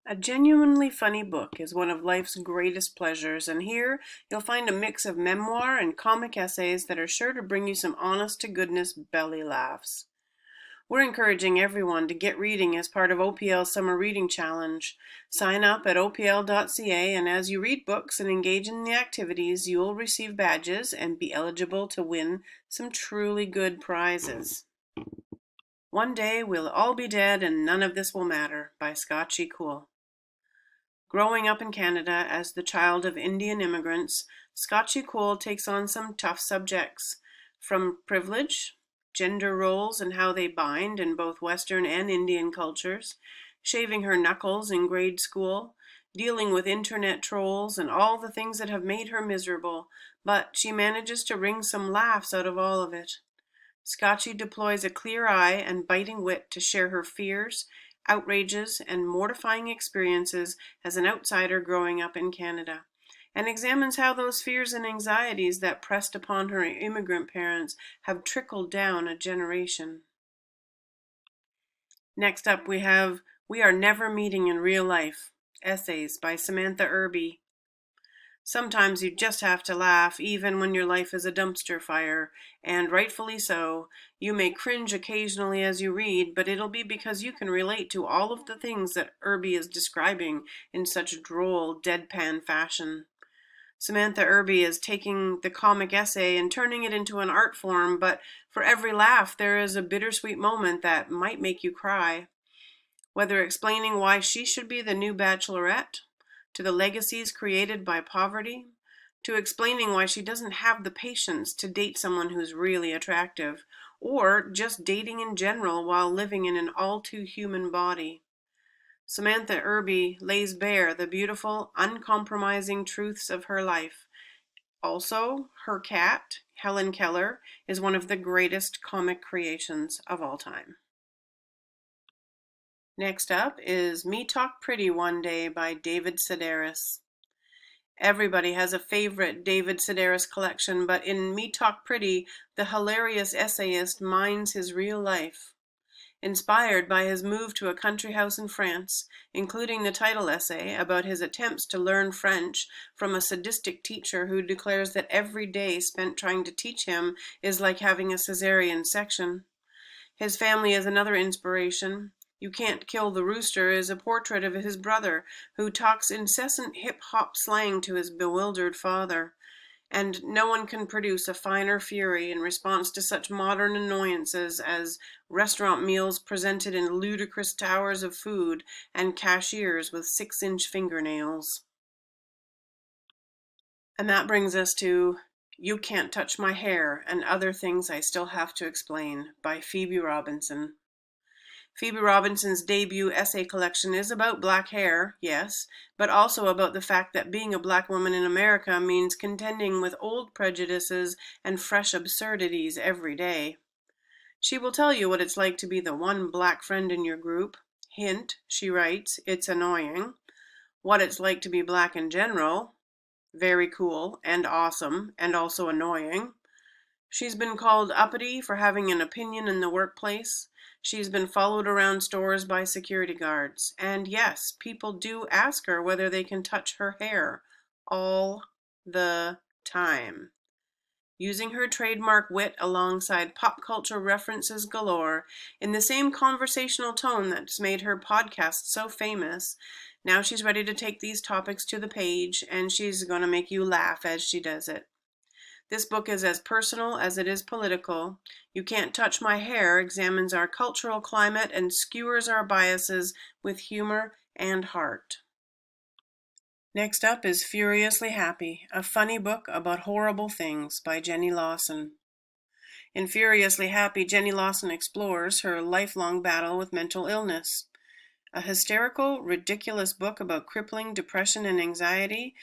A genuinely funny book is one of life's greatest pleasures, and here you'll find a mix of memoir and comic essays that are sure to bring you some honest-to-goodness belly laughs. We're encouraging everyone to get reading as part of OPL's Summer Reading Challenge. Sign up at opl.ca, and as you read books and engage in the activities, you'll receive badges and be eligible to win some truly good prizes. One Day We'll All Be Dead and None of This Will Matter by Scott G. Cool. Growing up in Canada as the child of Indian immigrants, Scotchy Cole takes on some tough subjects, from privilege, gender roles and how they bind in both Western and Indian cultures, shaving her knuckles in grade school, dealing with internet trolls and all the things that have made her miserable, but she manages to wring some laughs out of all of it. Scotchy deploys a clear eye and biting wit to share her fears, outrages, and mortifying experiences as an outsider growing up in Canada, and examines how those fears and anxieties that pressed upon her immigrant parents have trickled down a generation. Next up we have We Are Never Meeting in Real Life, essays by Samantha Irby. Sometimes you just have to laugh, even when your life is a dumpster fire, and rightfully so. You may cringe occasionally as you read, but it'll be because you can relate to all of the things that Irby is describing in such droll, deadpan fashion. Samantha Irby is taking the comic essay and turning it into an art form, but for every laugh there is a bittersweet moment that might make you cry. Whether explaining why she should be the new bachelorette, to the legacies created by poverty, to explaining why she doesn't have the patience to date someone who's really attractive, or just dating in general while living in an all-too-human body. Samantha Irby lays bare the beautiful, uncompromising truths of her life. Also, her cat, Helen Keller, is one of the greatest comic creations of all time. Next up is Me Talk Pretty One Day by David Sedaris. Everybody has a favorite David Sedaris collection, but in Me Talk Pretty, the hilarious essayist mines his real life. Inspired by his move to a country house in France, including the title essay about his attempts to learn French from a sadistic teacher who declares that every day spent trying to teach him is like having a cesarean section. His family is another inspiration. You Can't Kill the Rooster is a portrait of his brother, who talks incessant hip-hop slang to his bewildered father. And no one can produce a finer fury in response to such modern annoyances as restaurant meals presented in ludicrous towers of food and cashiers with 6-inch fingernails. And that brings us to You Can't Touch My Hair and Other Things I Still Have to Explain by Phoebe Robinson. Phoebe Robinson's debut essay collection is about black hair, yes, but also about the fact that being a black woman in America means contending with old prejudices and fresh absurdities every day. She will tell you what it's like to be the one black friend in your group. Hint, she writes, it's annoying. What it's like to be black in general. Very cool and awesome and also annoying. She's been called uppity for having an opinion in the workplace. She's been followed around stores by security guards. And yes, people do ask her whether they can touch her hair. All the time. Using her trademark wit alongside pop culture references galore, in the same conversational tone that's made her podcast so famous, now she's ready to take these topics to the page, and she's going to make you laugh as she does it. This book is as personal as it is political. You Can't Touch My Hair examines our cultural climate and skewers our biases with humor and heart. Next up is Furiously Happy, a funny book about horrible things by Jenny Lawson. In Furiously Happy, Jenny Lawson explores her lifelong battle with mental illness. A hysterical, ridiculous book about crippling depression and anxiety?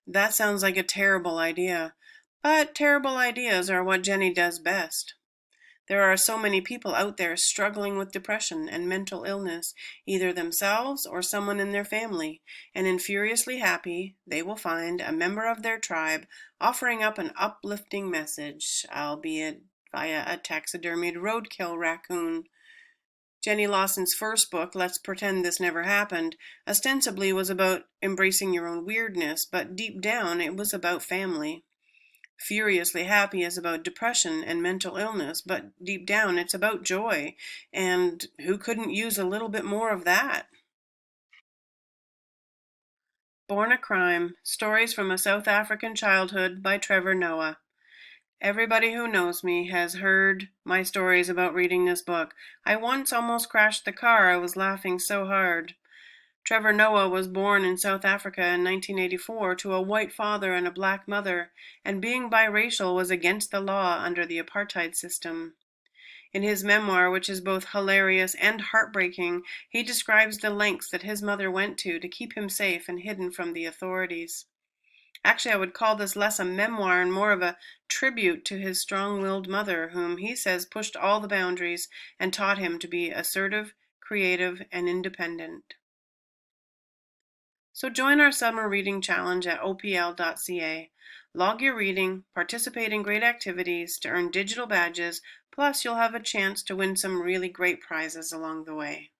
That sounds like a terrible idea. But terrible ideas are what Jenny does best. There are so many people out there struggling with depression and mental illness, either themselves or someone in their family, and in Furiously Happy, they will find a member of their tribe offering up an uplifting message, albeit via a taxidermied roadkill raccoon. Jenny Lawson's first book, Let's Pretend This Never Happened, ostensibly was about embracing your own weirdness, but deep down it was about family. Furiously Happy is about depression and mental illness, but deep down it's about joy. And who couldn't use a little bit more of that? Born a Crime, Stories from a South African Childhood by Trevor Noah. Everybody who knows me has heard my stories about reading this book. I once almost crashed the car. I was laughing so hard. Trevor Noah was born in South Africa in 1984 to a white father and a black mother, and being biracial was against the law under the apartheid system. In his memoir, which is both hilarious and heartbreaking, he describes the lengths that his mother went to keep him safe and hidden from the authorities. Actually, I would call this less a memoir and more of a tribute to his strong-willed mother, whom he says pushed all the boundaries and taught him to be assertive, creative, and independent. So join our summer reading challenge at opl.ca. Log your reading, participate in great activities to earn digital badges, plus you'll have a chance to win some really great prizes along the way.